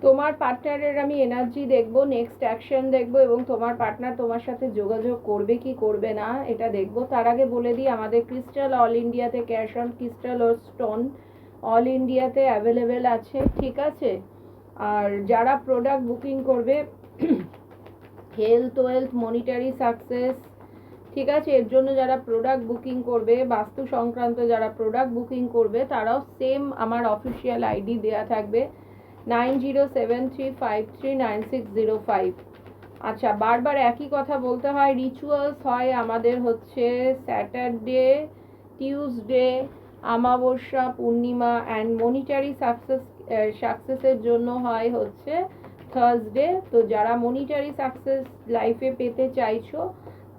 তোমার পার্টনারের আমি এনার্জি দেখব, নেক্সট অ্যাকশন দেখব, এবং তোমার পার্টনার তোমার সাথে যোগাযোগ করবে কি করবে না এটা দেখব। তার আগে বলে দিই, আমাদের ক্রিস্টাল অল ইন্ডিয়াতে ক্যাশ অন ক্রিস্টাল ও স্টোন অল ইন্ডিয়াতে অ্যাভেলেবেল আছে, ঠিক আছে। আর যারা প্রোডাক্ট বুকিং করবে, হেলথ ওয়েলথ মনিটারি সাকসেস, ঠিক আছে, এর জন্য যারা প্রোডাক্ট বুকিং করবে, বাস্তু সংক্রান্ত যারা প্রোডাক্ট বুকিং করবে, তারাও সেম আমার অফিসিয়াল আইডি দেওয়া থাকবে 9073539605। আচ্ছা, বারবার একই কথা বলতে হয়। রিচুয়ালস হয় আমাদের হচ্ছে স্যাটারডে, টিউসডে, আমাবস্যা, পূর্ণিমা, অ্যান্ড মনিটারি সাকসেসের জন্য হয় হচ্ছে থার্সডে। তো যারা মনিটারি সাকসেস লাইফে পেতে চাইছো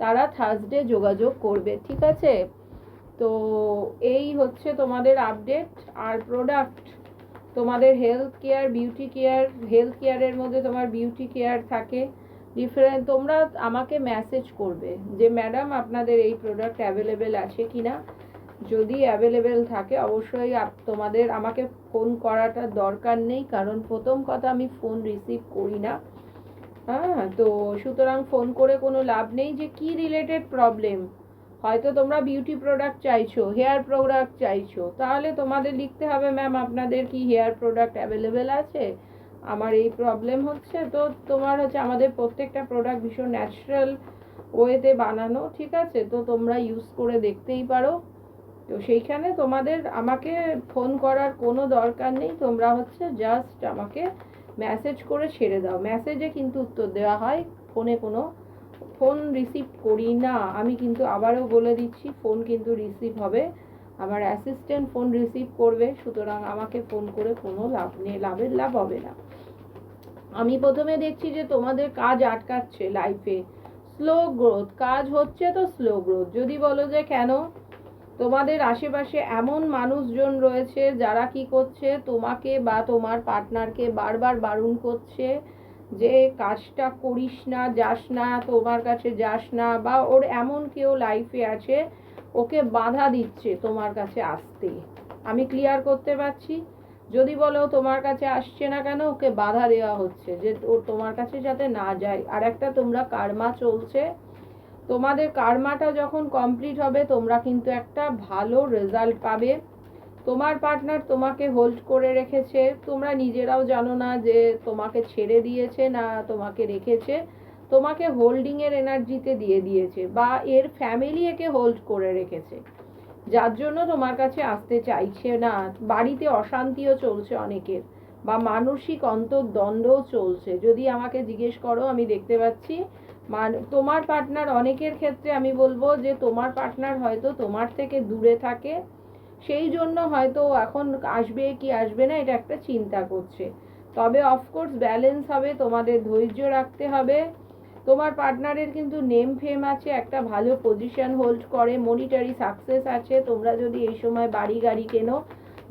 তারা থার্সডে যোগাযোগ করবে, ঠিক আছে। তো এই হচ্ছে তোমাদের আপডেট। আর প্রোডাক্ট, তোমাদের health care, beauty care, health কেয়ারের মধ্যে তোমার বিউটি কেয়ার থাকে ডিফারেন্ট। তোমরা আমাকে মেসেজ করবে যে ম্যাডাম আপনাদের এই প্রোডাক্ট অ্যাভেলেবেল আছে কি না। যদি অ্যাভেলেবেল থাকে অবশ্যই তোমাদের আমাকে ফোন করাটা দরকার নেই, কারণ প্রথম কথা আমি ফোন রিসিভ করি না। হ্যাঁ, তো সুতরাং ফোন করে কোনো লাভ নেই। যে কি রিলেটেড প্রবলেম, হয়তো তোমরা বিউটি প্রোডাক্ট চাইছো, হেয়ার প্রোডাক্ট চাইছো, তাহলে তোমাদের লিখতে হবে ম্যাম আপনাদের কি হেয়ার প্রোডাক্ট অ্যাভেলেবেল আছে, আমার এই প্রবলেম হচ্ছে। তো তোমার হচ্ছে আমাদের প্রত্যেকটা প্রোডাক্ট ভীষণ ন্যাচারাল ওয়েতে বানানো, ঠিক আছে, তো তোমরা ইউজ করে দেখতেই পারো। তো সেইখানে তোমাদের আমাকে ফোন করার কোনো দরকার নেই, তোমরা হচ্ছে জাস্ট আমাকে মেসেজ করে ছেড়ে দাও। মেসেজে কিন্তু উত্তর দেওয়া হয়, ফোনে কোনো ফোন রিসিভ করি না আমি, কিন্তু আবারও বলে দিচ্ছি ফোন কিন্তু রিসিভ হবে, আমার অ্যাসিস্ট্যান্ট ফোন রিসিভ করবে। সুতরাং আমাকে ফোন করে কোনো লাভ নেই, লাভের লাভ হবে না। আমি প্রথমে দেখছি যে তোমাদের কাজ আটকাচ্ছে লাইফে, স্লো গ্রোথ, কাজ হচ্ছে তো স্লো গ্রোথ। যদি বলো যে কেন, তোমাদের আশেপাশে এমন মানুষজন রয়েছে যারা কি করছে, তোমাকে বা তোমার পার্টনারকে বারবার বারণ করছে যে কাজটা করিস না, যাস না, তোমার কাছে যাস না, বা ওর এমন কেউ লাইফে আছে ওকে বাধা দিচ্ছে তোমার কাছে আসতে। আমি ক্লিয়ার করতে পারছি। যদি বলো তোমার কাছে আসছে না কেন, ওকে বাধা দেওয়া হচ্ছে যে ও তোমার কাছে যাতে না যায়। আর একটা তোমরা কার্মা চলছে, তোমাদের কার্মাটা যখন কমপ্লিট হবে তোমরা কিন্তু একটা ভালো রেজাল্ট পাবে। তোমার পার্টনার তোমাকে হোল্ড করে রেখেছে, তোমরা নিজেরাও জানো না যে তোমাকে ছেড়ে দিয়েছে না তোমাকে রেখেছে, তোমাকে হোল্ডিংয়ের এনার্জিতে দিয়ে দিয়েছে, বা এর ফ্যামিলি একে হোল্ড করে রেখেছে, যার জন্য তোমার কাছে আসতে চাইছে না। বাড়িতে অশান্তিও চলছে অনেকের, বা মানসিক অন্তর্দ্বন্দ্বও চলছে। যদি আমাকে জিজ্ঞেস করো, আমি দেখতে পাচ্ছি তোমার পার্টনার, অনেকের ক্ষেত্রে আমি বলবো যে তোমার পার্টনার হয়তো তোমার থেকে দূরে থাকে, সেই জন্য হয়তো এখন আসবে কি আসবে না এটা একটা চিন্তা করছে। তবে অফকোর্স ব্যালেন্স হবে, তোমাদের ধৈর্য রাখতে হবে। তোমার পার্টনারের কিন্তু নেম ফেম আছে, একটা ভালো পজিশন হোল্ড করে, মনিটারি সাকসেস আছে। তোমরা যদি এই সময় বাড়ি গাড়ি কেনো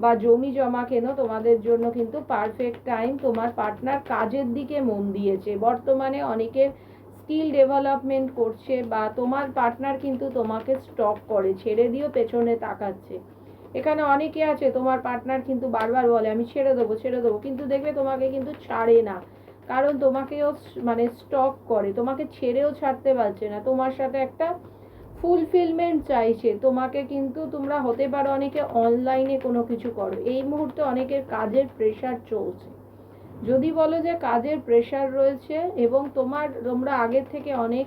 বা জমি জমা কেনো, তোমাদের জন্য কিন্তু পারফেক্ট টাইম। তোমার পার্টনার কাজের দিকে মন দিয়েছে বর্তমানে, অনেকের স্কিল ডেভেলপমেন্ট করছে, বা তোমার পার্টনার কিন্তু তোমাকে স্টপ করে, ছেড়ে দিও পেছনে তাকাচ্ছে। এখানে অনেকে আছে তোমার পার্টনার কিন্তু বারবার বলে আমি ছেড়ে দেবো ছেড়ে দেবো, কিন্তু দেখবে তোমাকে কিন্তু ছাড়ে না, কারণ তোমাকেও মানে স্টক করে, তোমাকে ছেড়েও ছাড়তে পারছে না, তোমার সাথে একটা ফুলফিলমেন্ট চাইছে তোমাকে। কিন্তু তোমরা হতে পারো অনেকে অনলাইনে কোনো কিছু করো, এই মুহূর্তে অনেকের কাজের প্রেশার চলছে। যদি বলো যে কাজের প্রেশার রয়েছে এবং তোমরা আগের থেকে অনেক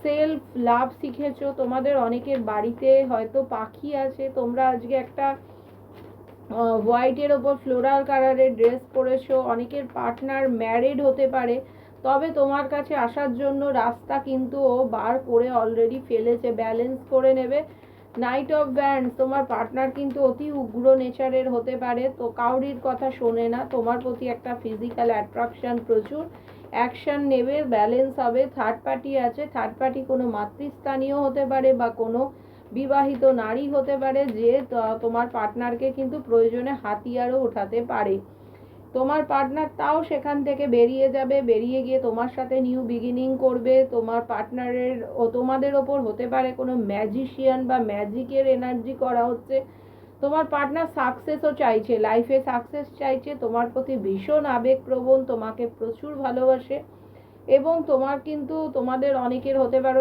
সেলফ লাভ শিখেছো, তোমাদের অনেকের বাড়িতে হয়তো পাখি আছে, তোমরা আজকে একটা হোয়াইটের ওপর ফ্লোরাল কালারের ড্রেস পরেছো, অনেকের পার্টনার ম্যারিড হতে পারে, তবে তোমার কাছে আসার জন্য রাস্তা কিন্তু ও বার করে অলরেডি ফেলেছে, ব্যালেন্স করে নেবে। নাইট অফ ব্যান্ডস, তোমার পার্টনার কিন্তু অতি উগ্র নেচারের হতে পারে, তো কাউরির কথা শোনে না, তোমার প্রতি একটা ফিজিক্যাল অ্যাট্রাকশন প্রচুর, অ্যাকশন নেবে, ব্যালেন্স হবে। থার্ড পার্টি আছে, থার্ড পার্টি কোনো মাতৃস্থানীয় হতে পারে বা কোনো বিবাহিত নারী হতে পারে, যে তোমার পার্টনারকে কিন্তু প্রয়োজনে হাতিয়ারও ওঠাতে পারে। তোমার পার্টনার তাও সেখান থেকে বেরিয়ে যাবে, বেরিয়ে গিয়ে তোমার সাথে নিউ বিগিনিং করবে। তোমার পার্টনারের তোমাদের ওপর হতে পারে কোনো ম্যাজিশিয়ান বা ম্যাজিকের এনার্জি করা হচ্ছে, তোমার পার্টনার সাকসেসও চাইছে, লাইফে সাকসেস চাইছে, তোমার প্রতি ভীষণ আবেগপ্রবণ, তোমাকে প্রচুর ভালোবাসে। এবং তোমার কিন্তু তোমাদের অনেকের হতে পারো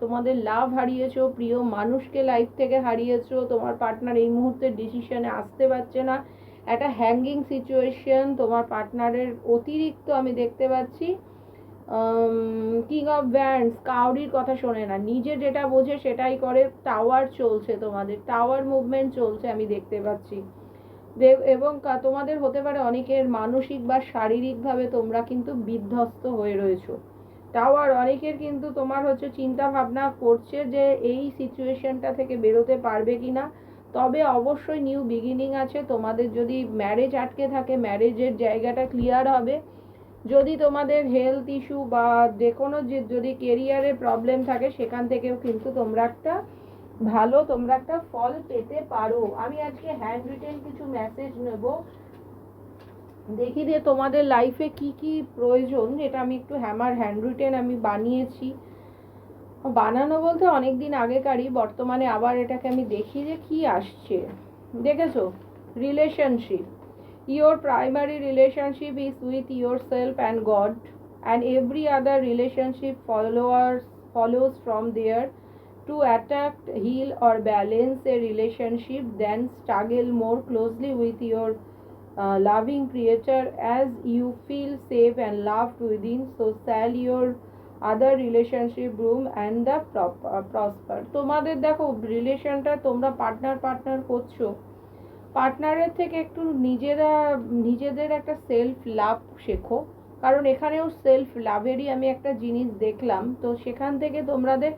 তোমাদের লাভ হারিয়েছো, প্রিয় মানুষকে লাইফ থেকে হারিয়েছো, তোমার পার্টনার এই মুহূর্তে ডিসিশনে আসতে পারছে না, একটা হ্যাঙ্গিং সিচুয়েশন তোমার পার্টনারের অতিরিক্ত আমি দেখতে পাচ্ছি। কিং অফ ব্যান্ডস, কাউরির কথা শোনে না, নিজে যেটা বোঝে সেটাই করে, টাওয়ার চলছে, তোমাদের টাওয়ার মুভমেন্ট চলছে আমি দেখতে পাচ্ছি। এবং তোমাদের হতে পারে অনেকের মানসিক বা শারীরিকভাবে তোমরা কিন্তু বিধ্বস্ত হয়ে রয়েছো। টাওয়ার অনেকের কিন্তু তোমার হচ্ছে চিন্তা ভাবনা করছে যে এই সিচুয়েশনটা থেকে বেরোতে পারবে কিনা। তবে অবশ্যই নিউ বিগিনিং আছে তোমাদের। যদি ম্যারেজ আটকে থাকে, ম্যারেজের জায়গাটা ক্লিয়ার হবে। যদি তোমাদের হেলথ ইস্যু বা যে কোনো যদি কেরিয়ারে প্রবলেম থাকে, সেখান থেকেও কিন্তু তোমরা একটা ফল পেতে পারো। আমি আজকে হ্যান্ড রিটেন কিছু মেসেজ নেব, দেখি যে তোমাদের লাইফে কি কি প্রয়োজন। এটা আমি একটু হ্যান্ড রিটেন আমি বানিয়েছি, বানানো বলতে অনেক দিন আগেকারই, বর্তমানে আবার এটাকে আমি দেখি যে কি আসছে। দেখেছো, relationship, your primary relationship is with yourself and God, and every other relationship follows from there. To attack, heal or balance a relationship, then struggle more closely with your loving creator as you feel safe and loved within, so shall your other relationship bloom and the prosper. তোমাদের দেখো রিলেশনটা তোমরা partner করছো, পার্টনারের থেকে একটু নিজেদের একটা সেলফ লাভ শেখো, কারণ এখানেও সেলফ লাভেরই আমি একটা জিনিস দেখলাম। তো সেখান থেকে তোমাদের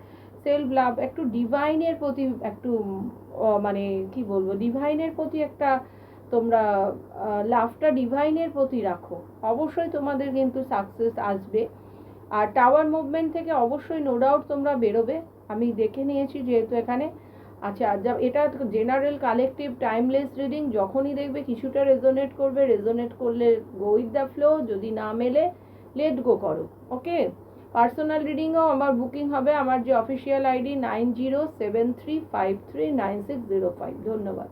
সেলফ লাভ, একটু ডিভাইনের প্রতি একটু মানে কি বলবো, ডিভাইনের প্রতি একটা তোমরা লাভটা ডিভাইনের প্রতি রাখো, অবশ্যই তোমাদের কিন্তু সাকসেস আসবে। আর টাওয়ার মুভমেন্ট থেকে অবশ্যই নো ডাউট তোমরা বেরোবে, আমি দেখে নিয়েছি যেহেতু এখানে। আচ্ছা, এটা জেনারেল কালেকটিভ টাইমলেস রিডিং, যখনই দেখবে কিছুটা রেজোনেট করলে গো উইথ দ্য ফ্লো, যদি না মেলে লেট গো করো। ওকে, পার্সোনাল রিডিংও আমার বুকিং হবে, আমার যে অফিসিয়াল আইডি 9073539605। ধন্যবাদ।